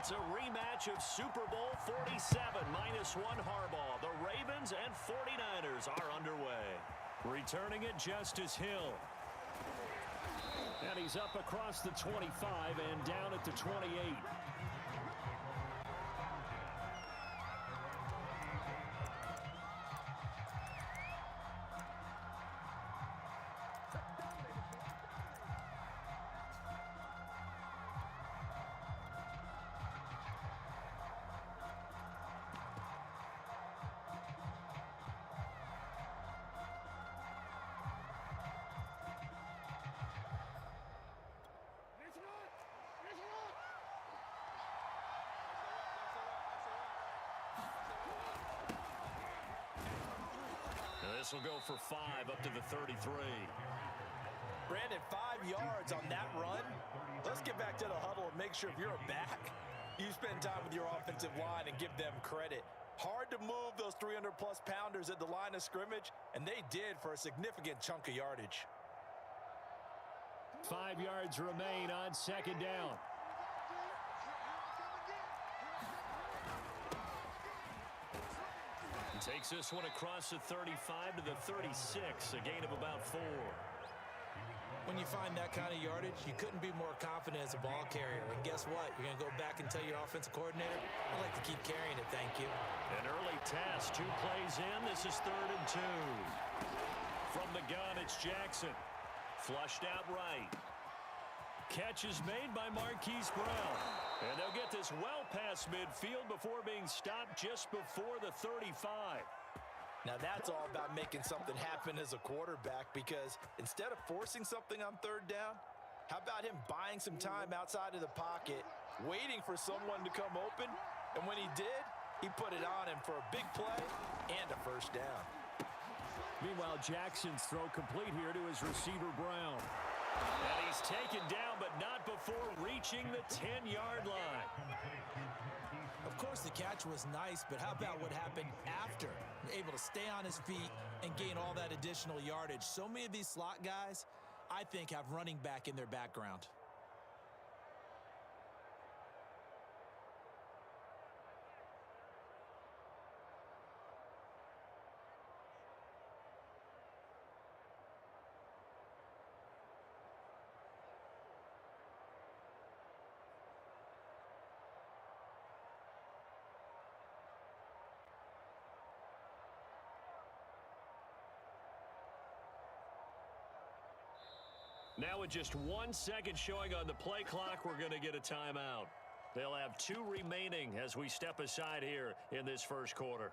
It's a rematch of Super Bowl 47 -1 Harbaugh. The Ravens and 49ers are underway. Returning it, Justice Hill. And he's up across the 25 and down at the 28. This will go for 5 up to the 33. Brandon, 5 yards on that run. Let's get back to the huddle and make sure if you're a back, you spend time with your offensive line and give them credit. Hard to move those 300-plus pounders at the line of scrimmage, and they did for a significant chunk of yardage. 5 yards remain on second down. Takes this one across the 35 to the 36, a gain of about 4. When you find that kind of yardage, you couldn't be more confident as a ball carrier. And guess what? You're going to go back and tell your offensive coordinator, I'd like to keep carrying it, thank you. An early test, 2 plays in. This is 3rd and 2. From the gun, it's Jackson. Flushed out right. Catch is made by Marquise Brown. And they'll get this well past midfield before being stopped just before the 35. Now that's all about making something happen as a quarterback, because instead of forcing something on 3rd down, how about him buying some time outside of the pocket, waiting for someone to come open, and when he did, he put it on him for a big play and a 1st down. Meanwhile, Jackson's throw complete here to his receiver, Brown. And he's taken down, but not before reaching the 10-yard line. Of course, the catch was nice, but how about what happened after? Able to stay on his feet and gain all that additional yardage. So many of these slot guys, I think, have running back in their background. Now with just 1 second showing on the play clock, we're going to get a timeout. They'll have 2 remaining as we step aside here in this first quarter.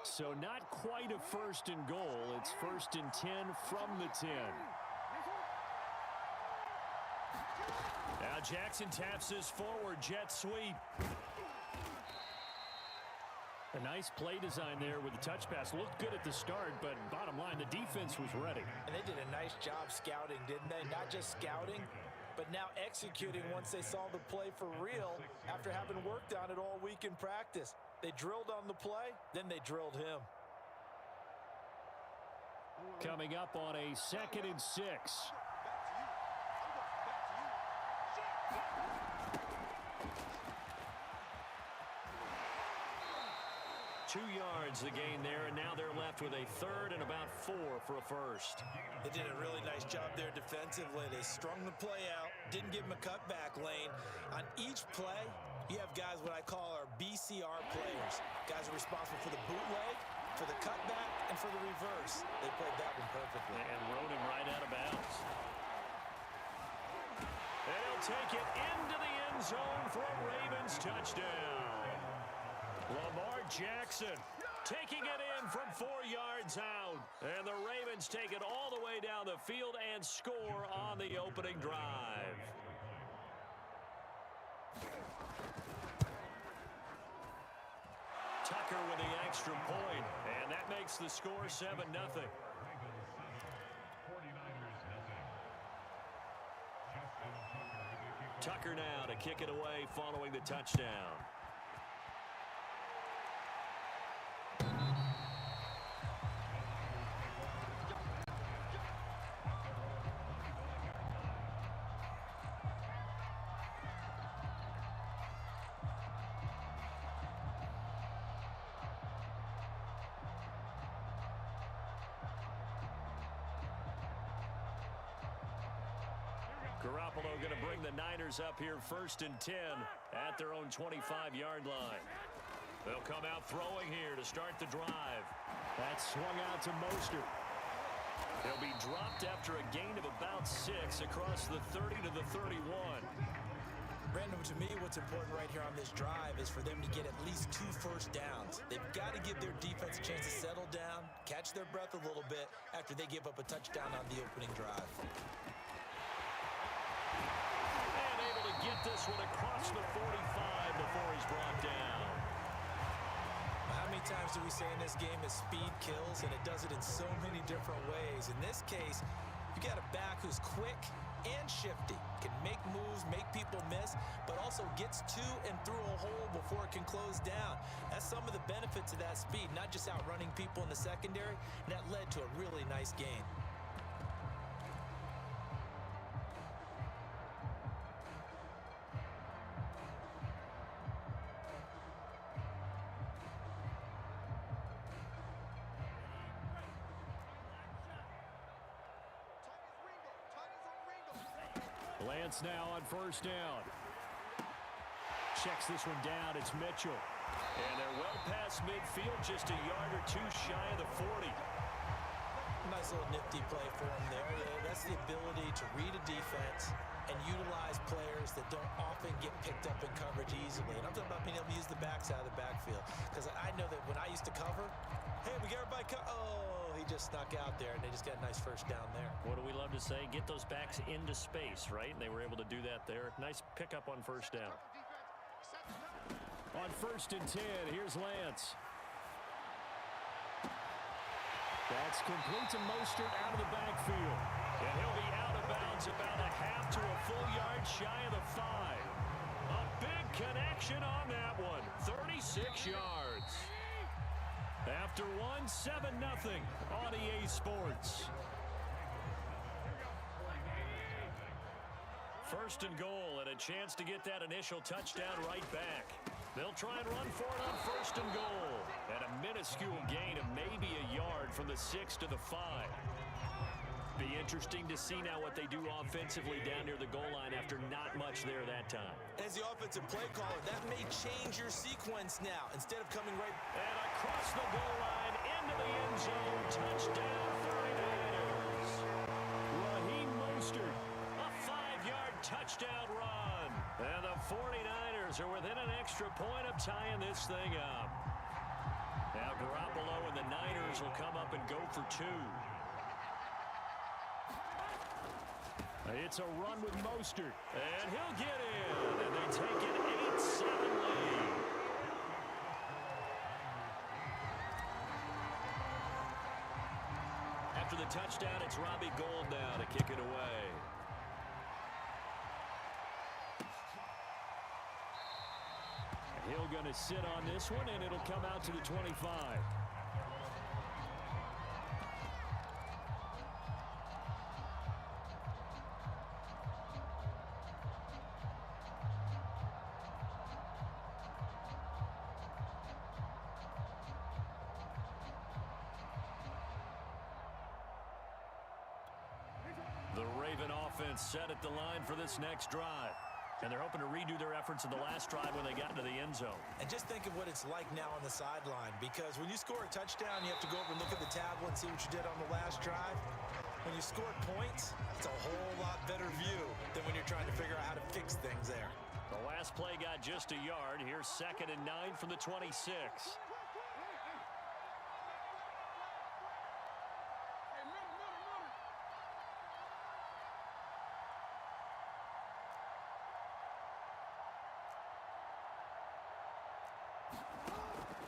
So not quite a 1st and goal. It's 1st and 10 from the 10. Now Jackson taps this forward jet sweep. A nice play design there with the touch pass. Looked good at the start, but bottom line, the defense was ready. And they did a nice job scouting, didn't they? Not just scouting, but now executing once they saw the play for real after having worked on it all week in practice. They drilled on the play, then they drilled him. Coming up on a 2nd and 6. 2 yards the gain there, and now they're left with a 3rd and about 4 for a 1st. They did a really nice job there defensively. They strung the play out, didn't give him a cutback lane. On each play, you have guys what I call our BCR players. Guys are responsible for the bootleg, for the cutback, and for the reverse. They played that one perfectly. And rode him right out of bounds. And he'll take it into the end zone for a Ravens touchdown. Lamar Jackson taking it in from 4 yards out. And the Ravens take it all the way down the field and score on the opening drive. Tucker with the extra point, and that makes the score 7-0. Tucker now to kick it away following the touchdown. Garoppolo going to bring the Niners up here 1st and 10 at their own 25-yard line. They'll come out throwing here to start the drive. That swung out to Mostert. He'll be dropped after a gain of about 6 across the 30 to the 31. Brandon, to me, what's important right here on this drive is for them to get at least 2 first downs. They've got to give their defense a chance to settle down, catch their breath a little bit after they give up a touchdown on the opening drive. Get this one across the 45 before he's brought down. How many times do we say in this game that speed kills, and it does it in so many different ways? In this case, you got a back who's quick and shifty, can make moves, make people miss, but also gets to and through a hole before it can close down. That's some of the benefits of that speed, not just outrunning people in the secondary, and that led to a really nice gain. Lance now on 1st down. Checks this one down. It's Mitchell. And they're well past midfield, just a yard or 2 shy of the 40. Nice little nifty play for him there. That's the ability to read a defense and utilize players that don't often get picked up in coverage easily. And I'm talking about being able to use the backside of the backfield. Because I know that when I used to cover, hey, we got everybody oh, he just snuck out there, and they just got a nice first down there. What do we love to say? Get those backs into space, right? And they were able to do that there. Nice pickup on 1st down. On 1st and 10, here's Lance. That's complete to Mostert out of the backfield. And he'll be out of bounds about a half to a full yard shy of the 5. A big connection on that one. 36 yards. After 7-0 on EA Sports. 1st and goal, and a chance to get that initial touchdown right back. They'll try and run for it on 1st and goal. And a minuscule gain of maybe a yard from the 6 to the 5. Be interesting to see now what they do offensively down near the goal line after not much there that time. As the offensive play caller, that may change your sequence now. Instead of coming right... And across the goal line, into the end zone, touchdown 49ers. Raheem Mostert, a 5-yard touchdown run. And the 49ers are within an extra point of tying this thing up. Now Garoppolo and the Niners will come up and go for 2. It's a run with Mostert, and he'll get in, and they take an 8-7 lead. After the touchdown, it's Robbie Gould now to kick it away. Hill going to sit on this one, and it'll come out to the 25. The Raven offense set at the line for this next drive. And they're hoping to redo their efforts in the last drive when they got into the end zone. And just think of what it's like now on the sideline, because when you score a touchdown, you have to go over and look at the tablet and see what you did on the last drive. When you score points, it's a whole lot better view than when you're trying to figure out how to fix things there. The last play got just a yard. Here's 2nd and 9 from the 26.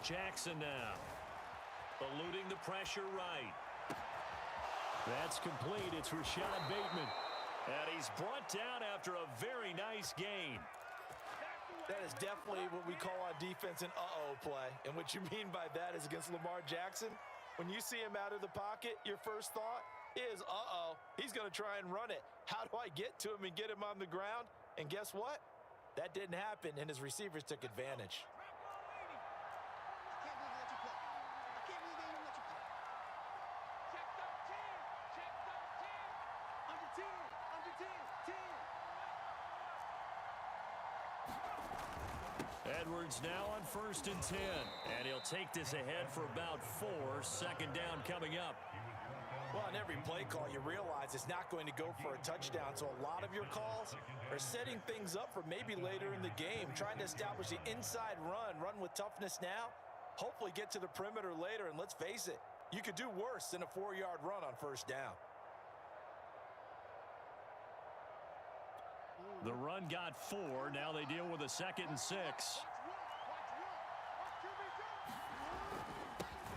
Jackson now, eluding the pressure right. That's complete. It's Rashad Bateman. And he's brought down after a very nice gain. That is definitely what we call on defense an uh-oh play. And what you mean by that is against Lamar Jackson, when you see him out of the pocket, your first thought is, uh-oh, he's going to try and run it. How do I get to him and get him on the ground? And guess what? That didn't happen, and his receivers took advantage. Edwards now on 1st and 10. And he'll take this ahead for about 4. Second down coming up. Well, on every play call, you realize it's not going to go for a touchdown. So a lot of your calls are setting things up for maybe later in the game, trying to establish the inside run with toughness now, hopefully get to the perimeter later. And let's face it, you could do worse than a 4-yard run on 1st down. The run got 4. Now they deal with a 2nd and 6.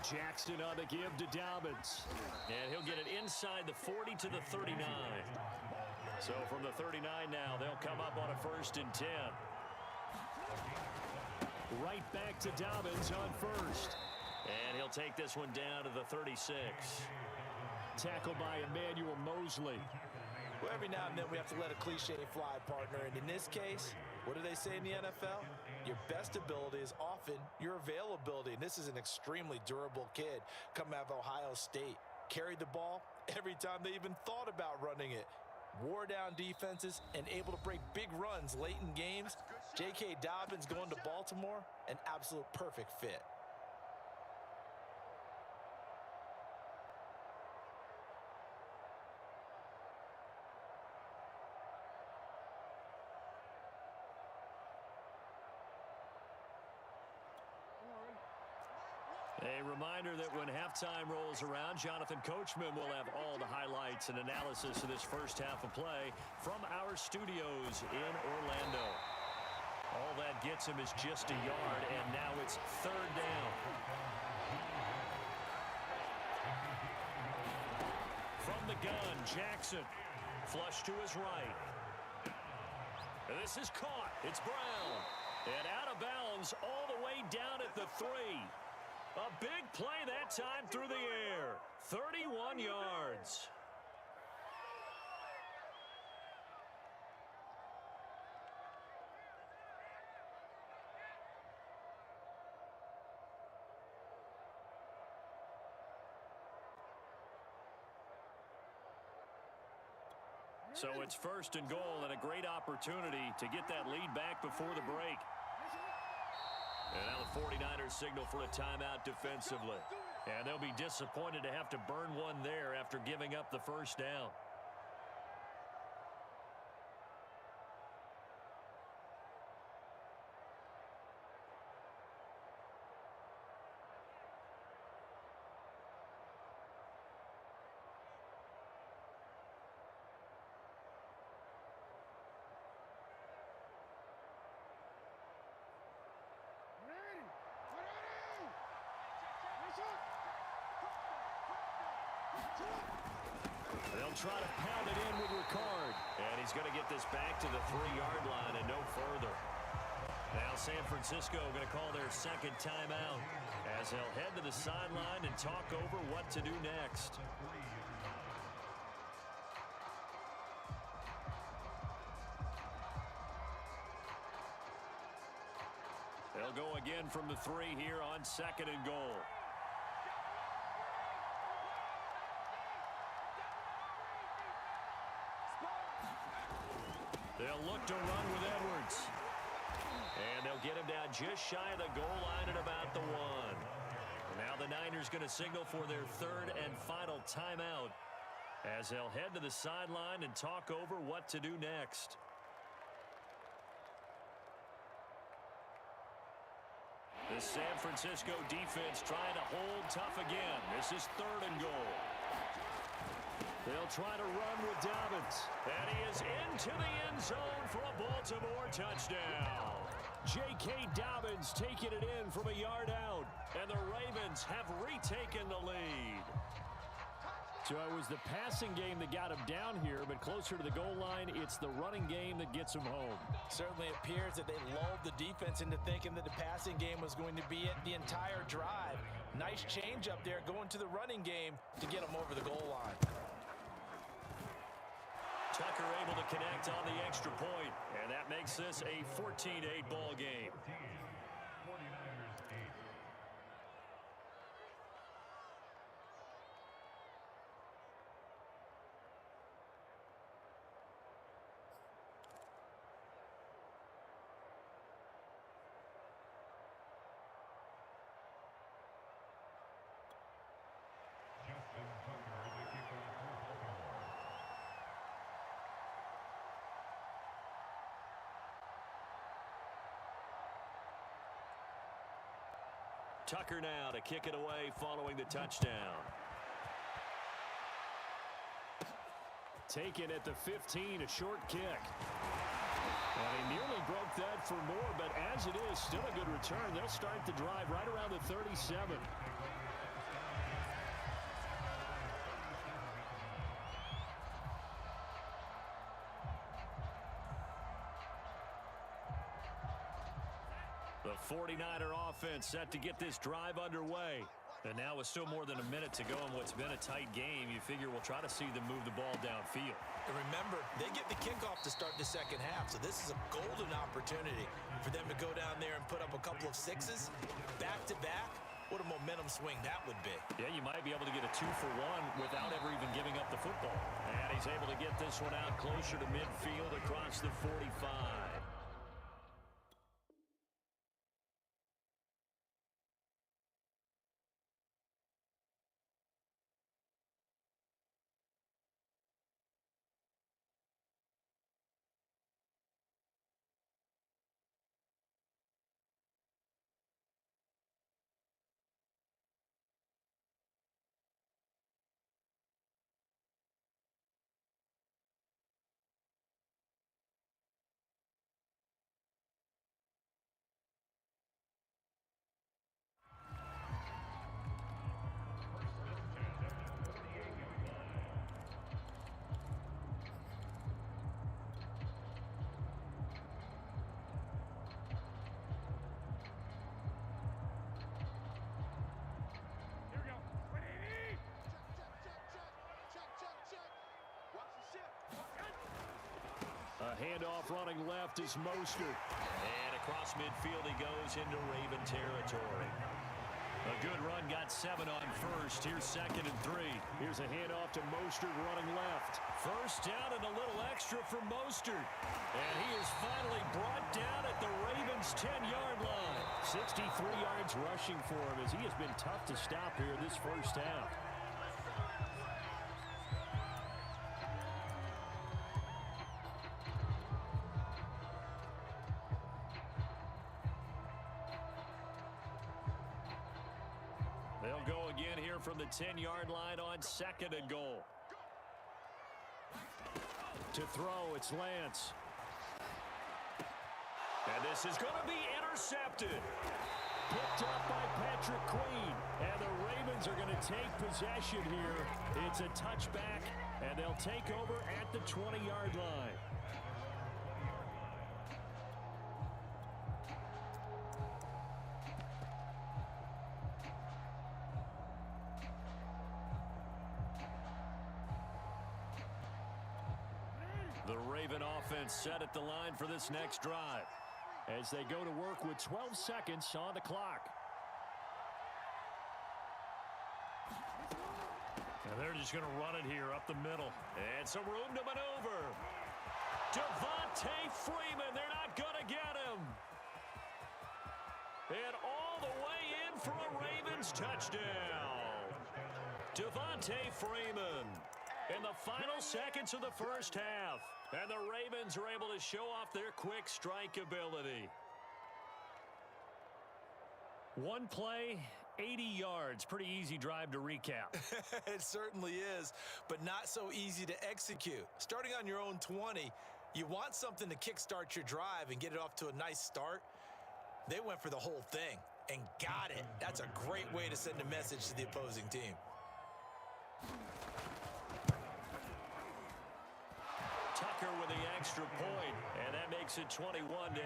Jackson on the give to Dobbins. And he'll get it inside the 40 to the 39. So from the 39 now, they'll come up on a 1st and 10. Right back to Dobbins on 1st. And he'll take this one down to the 36. Tackled by Emmanuel Mosley. Well, every now and then we have to let a cliche fly, partner. And in this case, what do they say in the NFL? Your best ability is often your availability. And this is an extremely durable kid coming out of Ohio State. Carried the ball every time they even thought about running it. Wore down defenses and able to break big runs late in games. J.K. Dobbins going to Baltimore, an absolute perfect fit. A reminder that when halftime rolls around, Jonathan Coachman will have all the highlights and analysis of this first half of play from our studios in Orlando. All that gets him is just a yard, and now it's 3rd down. From the gun, Jackson. Flush to his right. And this is caught. It's Brown. And out of bounds all the way down at the 3. A big play that time through the air. 31 yards. So it's 1st and goal and a great opportunity to get that lead back before the break. And now the 49ers signal for a timeout defensively. And they'll be disappointed to have to burn one there after giving up the 1st down. They'll try to pound it in with Ricard. And he's going to get this back to the 3-yard line and no further. Now San Francisco going to call their 2nd timeout as they'll head to the sideline and talk over what to do next. They'll go again from the 3 here on 2nd and goal. They'll look to run with Edwards. And they'll get him down just shy of the goal line at about the 1. Now the Niners going to signal for their 3rd and final timeout as they'll head to the sideline and talk over what to do next. The San Francisco defense trying to hold tough again. This is 3rd and goal. They'll try to run with Dobbins. And he is into the end zone for a Baltimore touchdown. J.K. Dobbins taking it in from a yard out. And the Ravens have retaken the lead. So it was the passing game that got him down here, but closer to the goal line, it's the running game that gets him home. Certainly appears that they lulled the defense into thinking that the passing game was going to be it the entire drive. Nice change up there going to the running game to get him over the goal line. Tucker able to connect on the extra point, and that makes this a 14-8 ball game. Tucker now to kick it away following the touchdown. Taken at the 15, a short kick. And he nearly broke that for more, but as it is, still a good return. They'll start the drive right around the 37. The 49er offense set to get this drive underway. And now with still more than a minute to go in what's been a tight game, you figure we'll try to see them move the ball downfield. And remember, they get the kickoff to start the second half, so this is a golden opportunity for them to go down there and put up a couple of sixes back-to-back. What a momentum swing that would be. Yeah, you might be able to get a 2-for-1 without ever even giving up the football. And he's able to get this one out closer to midfield across the 45. A handoff running left is Mostert. And across midfield he goes into Raven territory. A good run, got 7 on first. Here's 2nd and 3. Here's a handoff to Mostert running left. First down and a little extra for Mostert. And he is finally brought down at the Ravens' 10-yard line. 63 yards rushing for him as he has been tough to stop here this first half. They'll go again here from the 10-yard line on 2nd and goal. To throw, it's Lance. And this is going to be intercepted. Picked up by Patrick Queen. And the Ravens are going to take possession here. It's a touchback, and they'll take over at the 20-yard line. The Raven offense set at the line for this next drive as they go to work with 12 seconds on the clock. And they're just going to run it here up the middle. And some room to maneuver. Devontae Freeman, they're not going to get him. And all the way in for a Ravens touchdown. Devontae Freeman in the final seconds of the first half. And the Ravens are able to show off their quick strike ability. One play, 80 yards. Pretty easy drive to recap. It certainly is, but not so easy to execute. Starting on your own 20, you want something to kickstart your drive and get it off to a nice start. They went for the whole thing and got it. That's a great way to send a message to the opposing team. Walker with the extra point, and that makes it 21-8.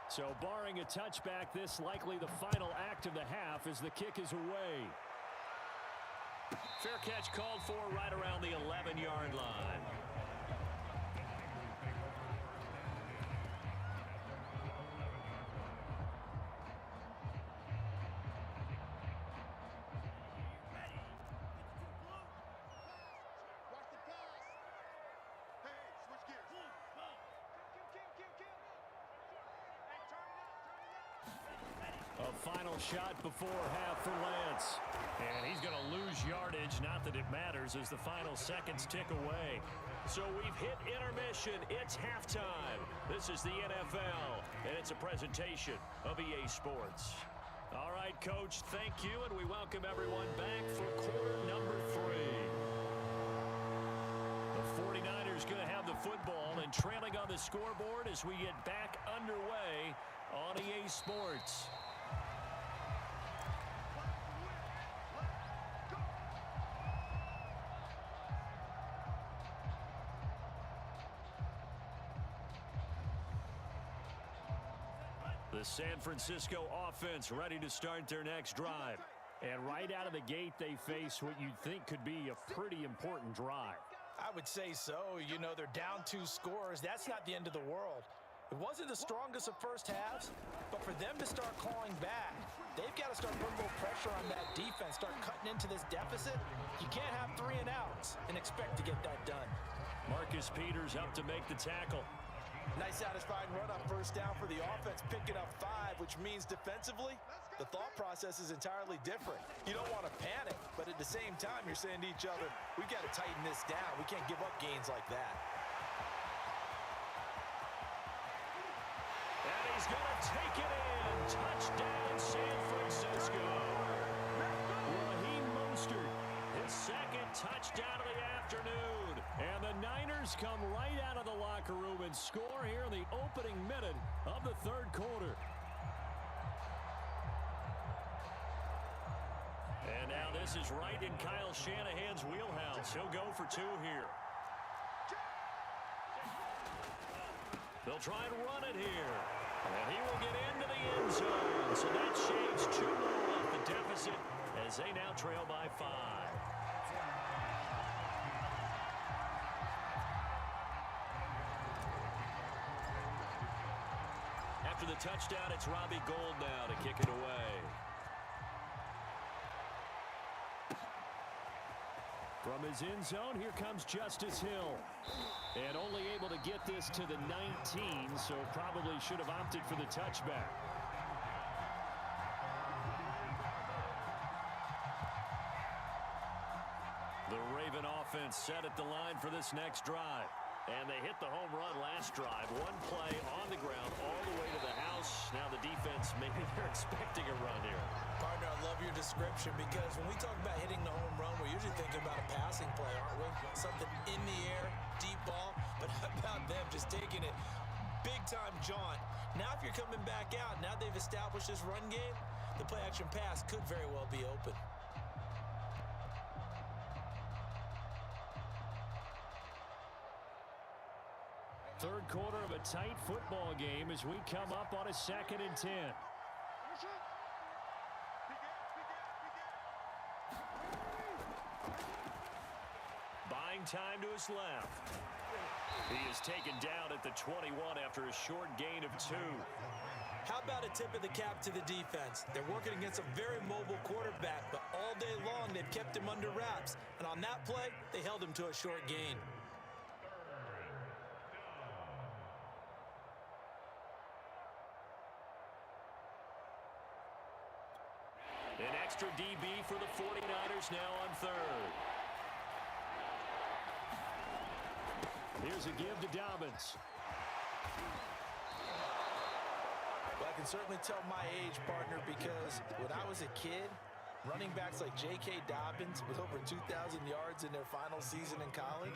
So barring a touchback, this likely the final act of the half as the kick is away. Fair catch called for right around the 11-yard line. A final shot before half for Lance. And he's going to lose yardage, not that it matters, as the final seconds tick away. So we've hit intermission. It's halftime. This is the NFL, and it's a presentation of EA Sports. All right, Coach, thank you, and we welcome everyone back for quarter number 3. The 49ers going to have the football and trailing on the scoreboard as we get back underway on EA Sports. The San Francisco offense ready to start their next drive. And right out of the gate, they face what you'd think could be a pretty important drive. I would say so. You know, they're down 2 scores. That's not the end of the world. It wasn't the strongest of first halves, but for them to start clawing back, they've got to start putting a little pressure on that defense, start cutting into this deficit. You can't have 3 and outs and expect to get that done. Marcus Peters up to make the tackle. Nice satisfying run on first down for the offense, picking up 5, which means defensively, the thought process is entirely different. You don't want to panic, but at the same time, you're saying to each other, we've got to tighten this down. We can't give up gains like that. And he's going to take it in. Touchdown, San Francisco. Raheem Mostert, his second touchdown of the afternoon. And the Niners come right out of the locker room and score here in the opening minute of the third quarter. And now this is right in Kyle Shanahan's wheelhouse. He'll go for 2 here. They'll try and run it here. And he will get into the end zone. So that shaves 2 more off the deficit as they now trail by 5. After the touchdown, it's Robbie Gould now to kick it away. From his end zone, here comes Justice Hill. And only able to get this to the 19, so probably should have opted for the touchback. The Raven offense set at the line for this next drive. And they hit the home run last drive. 1 play on the ground all the way to the house. Now the defense, maybe they're expecting a run here. Partner, I love your description because when we talk about hitting the home run, we're usually thinking about a passing play, aren't we? Something in the air, deep ball. But how about them just taking it big-time jaunt? Now if you're coming back out, now they've established this run game, the play-action pass could very well be open. Third quarter of a tight football game as we come up on a 2nd and 10. Buying time to his left. He is taken down at the 21 after a short gain of 2. How about a tip of the cap to the defense? They're working against a very mobile quarterback, but all day long they've kept him under wraps. And on that play, they held him to a short gain. An extra DB for the 49ers now on 3rd. Here's a give to Dobbins. Well, I can certainly tell my age, partner, because when I was a kid, running backs like J.K. Dobbins with over 2,000 yards in their final season in college,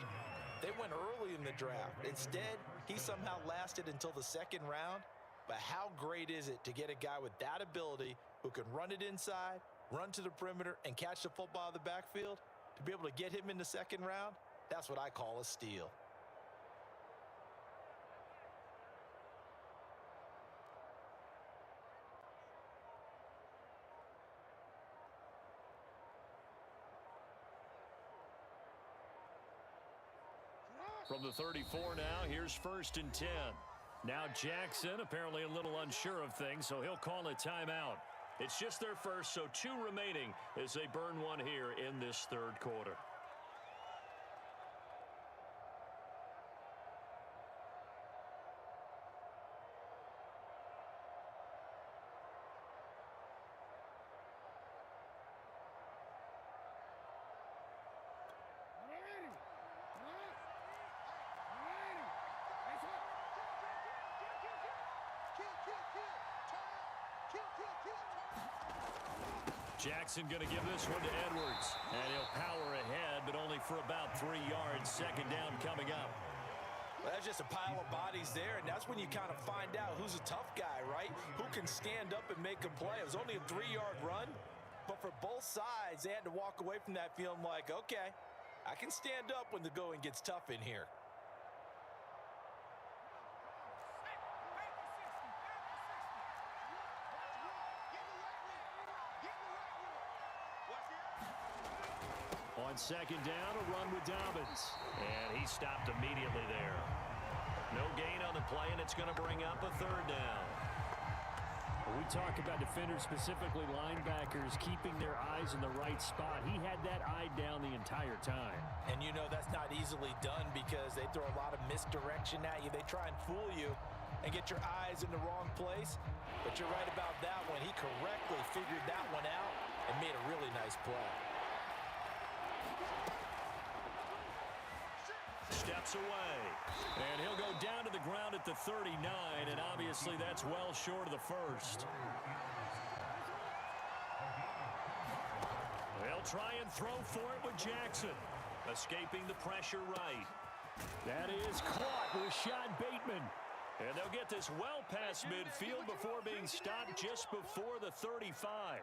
They went early in the draft. Instead, he somehow lasted until the second round. But how great is it to get a guy with that ability who can run it inside, run to the perimeter, and catch the football out of the backfield? To be able to get him in the second round, that's what I call a steal. From the 34 now, here's 1st and 10. Now Jackson apparently a little unsure of things, so he'll call a timeout. It's just their first, so 2 remaining as they burn one here in this third quarter. Jackson going to give this one to Edwards. And he'll power ahead, but only for about 3 yards. Second down coming up. Well, that's just a pile of bodies there, and that's when you kind of find out who's a tough guy, right? Who can stand up and make a play. It was only a 3-yard run, but for both sides, they had to walk away from that feeling like, okay, I can stand up when the going gets tough in here. On second down, a run with Dobbins. And he stopped immediately there. No gain on the play, and it's going to bring up a 3rd down. We talk about defenders, specifically linebackers, keeping their eyes in the right spot. He had that eye down the entire time. And you know that's not easily done because they throw a lot of misdirection at you. They try and fool you and get your eyes in the wrong place. But you're right about that one. He correctly figured that one out and made a really nice play. Steps away. And he'll go down to the ground at the 39, and obviously that's well short of the first. They'll try and throw for it with Jackson. Escaping the pressure right. That is caught with Sean Bateman. And they'll get this well past midfield before being stopped just before the 35.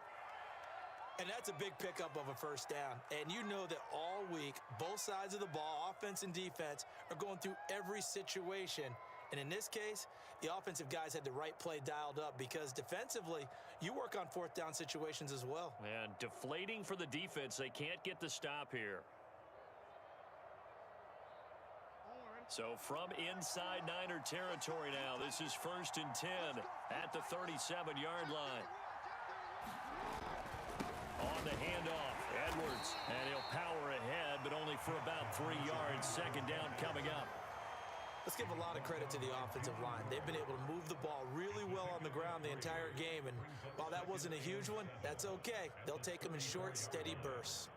And that's a big pickup of a first down. And you know that all week, both sides of the ball, offense and defense, are going through every situation. And in this case, the offensive guys had the right play dialed up because defensively, you work on 4th down situations as well. And deflating for the defense. They can't get the stop here. So from inside Niner territory now, this is 1st and 10 at the 37-yard line. On the handoff, Edwards, and he'll power ahead, but only for about 3 yards. Second down coming up. Let's give a lot of credit to the offensive line. They've been able to move the ball really well on the ground the entire game, and while that wasn't a huge one, that's okay. They'll take them in short, steady bursts.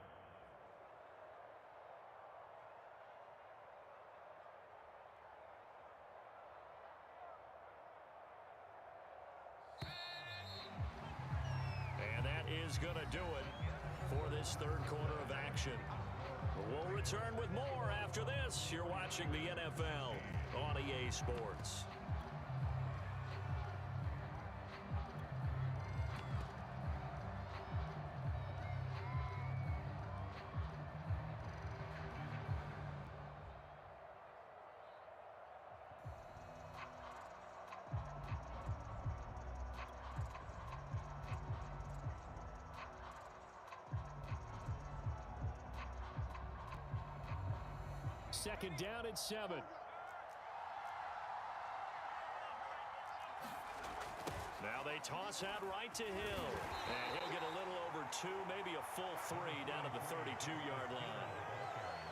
Is going to do it for this third quarter of action. We'll return with more after this. You're watching the NFL on EA Sports. Second down at 7. Now they toss out right to Hill. And he'll get a little over 2, maybe a full 3 down at the 32-yard line.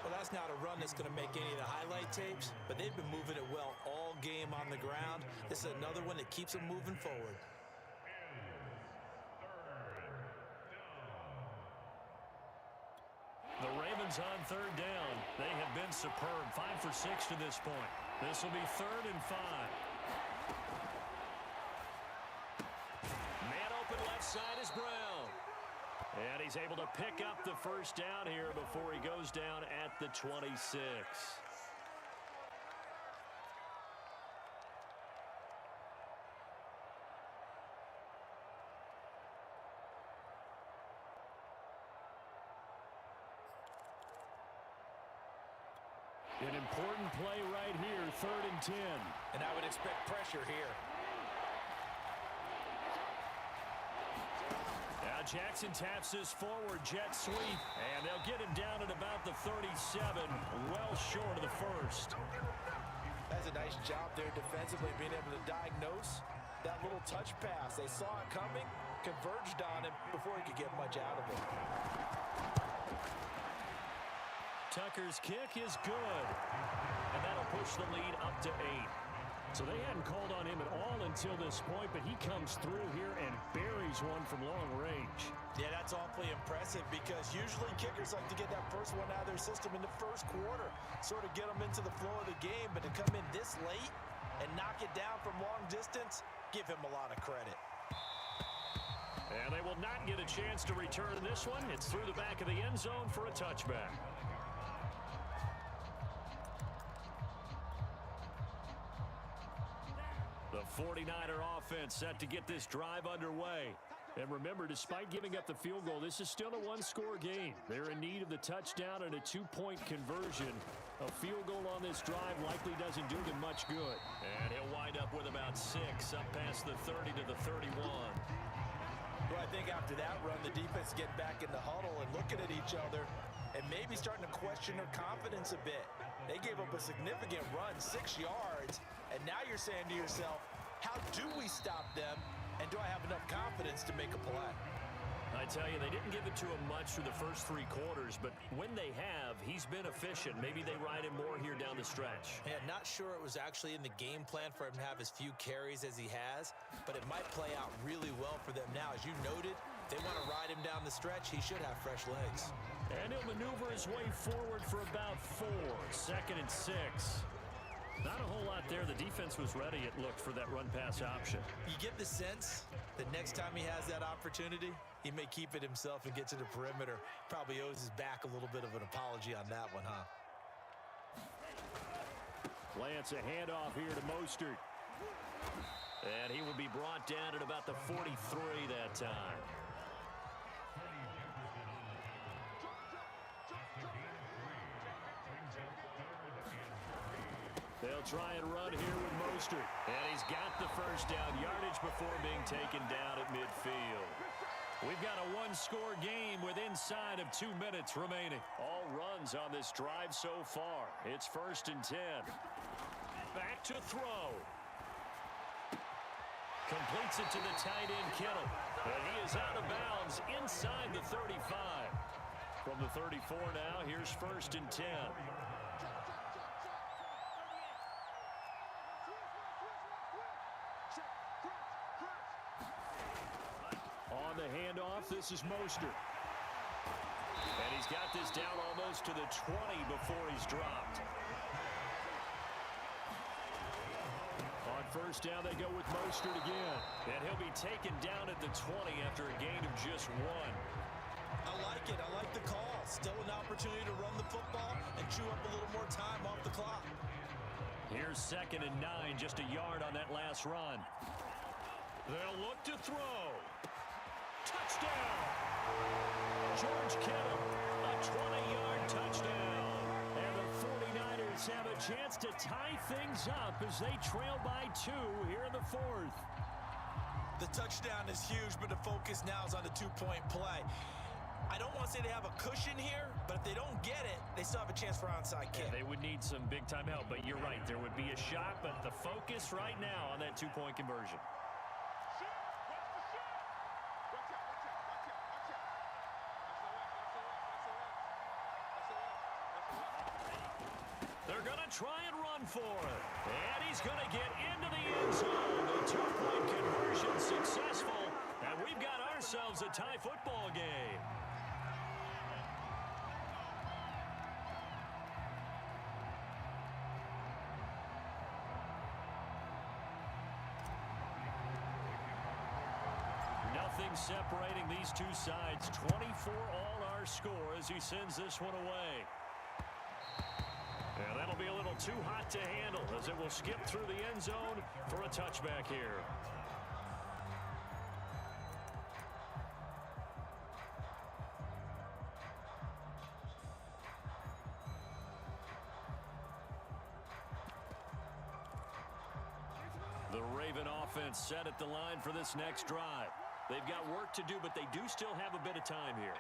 Well, that's not a run that's going to make any of the highlight tapes, but they've been moving it well all game on the ground. This is another one that keeps them moving forward. The Ravens on 3rd down. They have been superb. 5 for 6 to this point. This will be 3rd and 5. Man open left side is Brown. And he's able to pick up the first down here before he goes down at the 26. An important play right here, 3rd and 10. And I would expect pressure here. Now Jackson taps this forward jet sweep, and they'll get him down at about the 37, well short of the first. That's a nice job there defensively, being able to diagnose that little touch pass. They saw it coming, converged on him before he could get much out of it. Tucker's kick is good, and that'll push the lead up to 8. So they hadn't called on him at all until this point, but he comes through here and buries one from long range. Yeah, that's awfully impressive because usually kickers like to get that first one out of their system in the first quarter, sort of get them into the flow of the game, but to come in this late and knock it down from long distance, give him a lot of credit. And they will not get a chance to return this one. It's through the back of the end zone for a touchback. The 49er offense set to get this drive underway. And remember, despite giving up the field goal, this is still a one-score game. They're in need of the touchdown and a two-point conversion. A field goal on this drive likely doesn't do them much good. And he'll wind up with about 6 up past the 30 to the 31. Well, I think after that run, the defense getting back in the huddle and looking at each other and maybe starting to question their confidence a bit. They gave up a significant run, 6 yards, and now you're saying to yourself, how do we stop them, and do I have enough confidence to make a play? I tell you, they didn't give it to him much through the first 3 quarters, but when they have, he's been efficient. Maybe they ride him more here down the stretch. Yeah, not sure it was actually in the game plan for him to have as few carries as he has, but it might play out really well for them now. As you noted, if they want to ride him down the stretch, he should have fresh legs. And he'll maneuver his way forward for about 4. 2nd and 6. Not a whole lot there. The defense was ready, it looked, for that run-pass option. You get the sense that next time he has that opportunity, he may keep it himself and get to the perimeter. Probably owes his back a little bit of an apology on that one, huh? Lance, a handoff here to Mostert. And he will be brought down at about the 43 that time. They'll try and run here with Mostert. And he's got the first down yardage before being taken down at midfield. We've got a one-score game with inside of 2 minutes remaining. All runs on this drive so far. It's 1st and 10. Back to throw. Completes it to the tight end, Kittle. And he is out of bounds inside the 35. From the 34 now, here's 1st and 10. On the handoff, this is Mostert. And he's got this down almost to the 20 before he's dropped. On 1st down, they go with Mostert again. And he'll be taken down at the 20 after a gain of just 1. I like it. I like the call. Still an opportunity to run the football and chew up a little more time off the clock. Here's 2nd and 9, just a yard on that last run. They'll look to throw. Touchdown! George Kittle, a 20-yard touchdown. And the 49ers have a chance to tie things up as they trail by 2 here in the 4th. The touchdown is huge, but the focus now is on the two-point play. I don't want to say they have a cushion here, but if they don't get it, they still have a chance for onside kick. Yeah, they would need some big-time help, but you're right. There would be a shot, but the focus right now on that two-point conversion. They're going to try and run for it. And he's going to get into the end zone. The two-point conversion successful. And we've got ourselves a tie football game. Nothing separating these two sides. 24 all our score as he sends this one away. And that'll be a little too hot to handle as it will skip through the end zone for a touchback here. The Raven offense set at the line for this next drive. They've got work to do, but they do still have a bit of time here.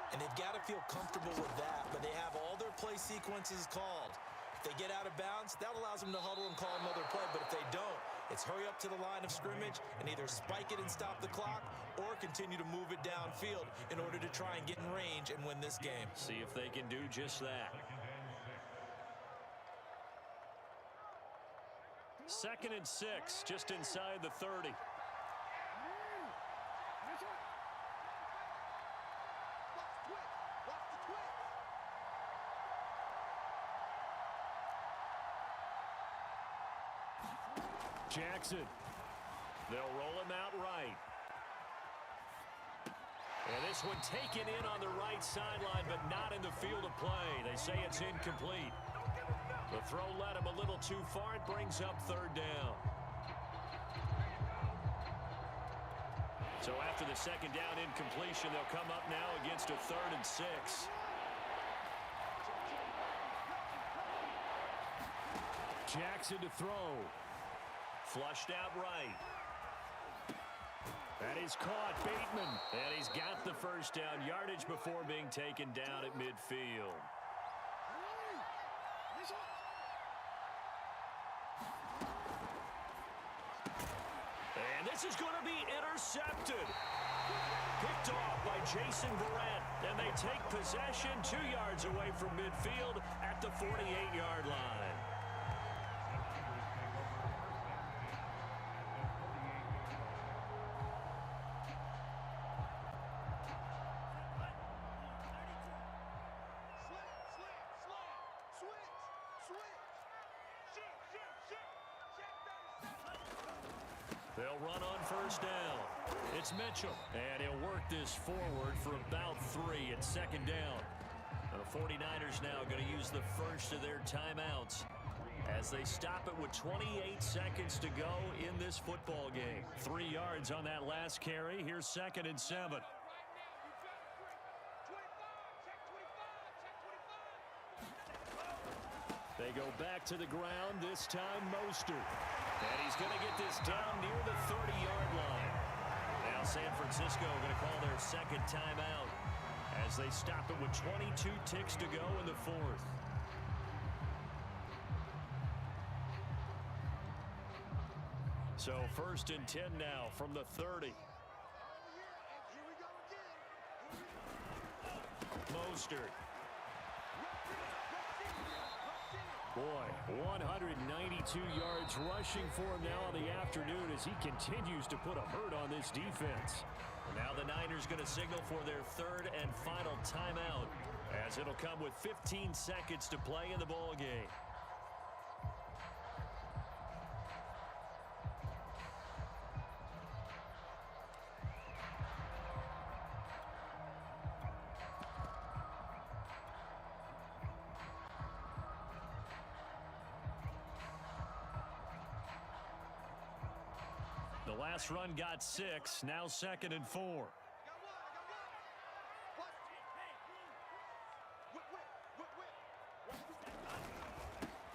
And they've got to feel comfortable with that, but they have all their play sequences called. If they get out of bounds, that allows them to huddle and call another play, but if they don't, it's hurry up to the line of scrimmage and either spike it and stop the clock or continue to move it downfield in order to try and get in range and win this game. See if they can do just that. 2nd and 6, just inside the 30. Jackson. They'll roll him out right. And this one taken in on the right sideline, but not in the field of play. They say it's incomplete. The throw led him a little too far. It brings up 3rd down. So after the 2nd down incompletion, they'll come up now against a 3rd and 6. Jackson to throw. Flushed out right. That is caught. Bateman. And he's got the 1st down. Yardage before being taken down at midfield. And this is going to be intercepted. Picked off by Jason Verrett. And they take possession 2 yards away from midfield at the 48-yard line. They'll run on 1st down. It's Mitchell. And he'll work this forward for about 3 at 2nd down. The 49ers now going to use the first of their timeouts as they stop it with 28 seconds to go in this football game. 3 yards on that last carry. Here's 2nd and 7. They go back to the ground, this time Mostert. And he's going to get this down near the 30-yard line. Now San Francisco going to call their 2nd timeout as they stop it with 22 ticks to go in the 4th. So 1st and 10 now from the 30. Mostert. Boy, 192 yards rushing for him now in the afternoon as he continues to put a hurt on this defense. Now the Niners going to signal for their 3rd and final timeout as it'll come with 15 seconds to play in the ball game. The last run got 6, now 2nd and 4.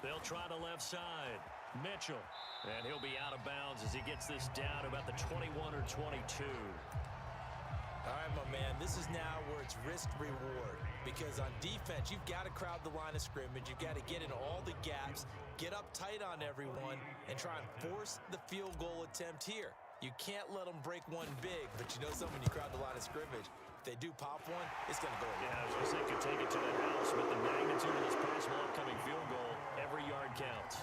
They'll try the left side. Mitchell. And he'll be out of bounds as he gets this down about the 21 or 22. All right, my man, this is now where it's risk-reward. Because on defense, you've got to crowd the line of scrimmage. You've got to get in all the gaps, get up tight on everyone, and try and force the field goal attempt here. You can't let them break one big, but you know something, when you crowd the line of scrimmage, if they do pop one, it's going to go away. Yeah, I was going to say, could take it to the house, but the magnitude of this possible upcoming field goal, every yard counts.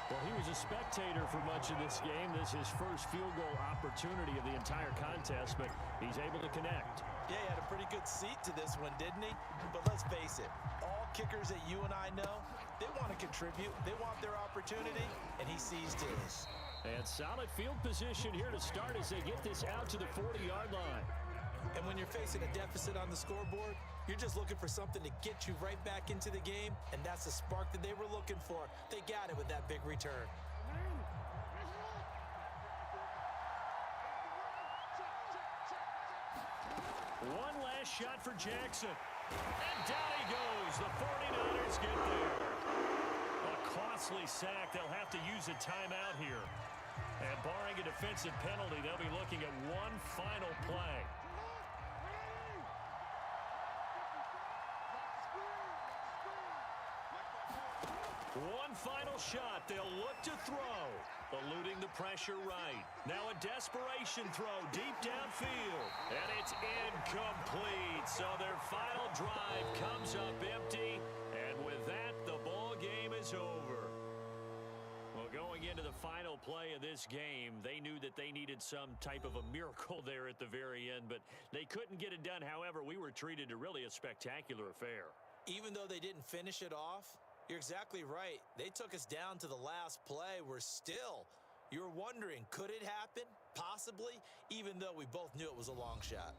Well, he was a spectator for much of this game. This is his first field goal opportunity of the entire contest, but he's able to connect. Yeah, he had a pretty good seat to this one, didn't he? But let's face it, all kickers that you and I know, they want to contribute. They want their opportunity, and he seized his. And solid field position here to start as they get this out to the 40-yard line. And when you're facing a deficit on the scoreboard, you're just looking for something to get you right back into the game, and that's the spark that they were looking for. They got it with that big return. One last shot for Jackson. And down he goes. The 49ers get there. A costly sack. They'll have to use a timeout here. And barring a defensive penalty, they'll be looking at one final play. One final shot. They'll look to throw. Eluding the pressure right. Now a desperation throw deep downfield. And it's incomplete. So their final drive comes up empty. And with that, the ball game is over. Well, going into the final play of this game, they knew that they needed some type of a miracle there at the very end, but they couldn't get it done. However, we were treated to really a spectacular affair. Even though they didn't finish it off, you're exactly right. They took us down to the last play. You're wondering, could it happen? Possibly, even though we both knew it was a long shot.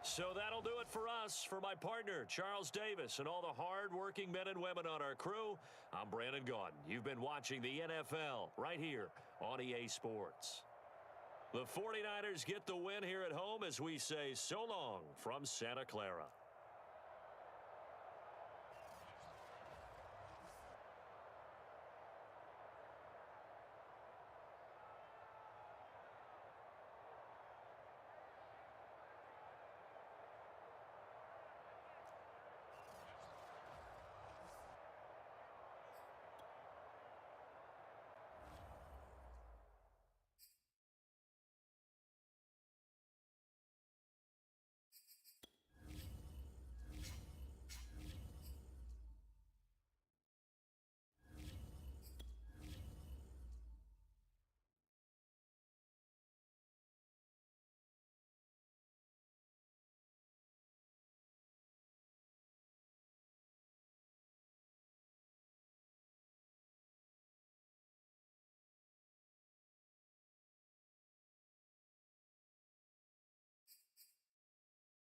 So that'll do it for us. For my partner, Charles Davis, and all the hard-working men and women on our crew, I'm Brandon Gaudin. You've been watching the NFL right here on EA Sports. The 49ers get the win here at home as we say so long from Santa Clara.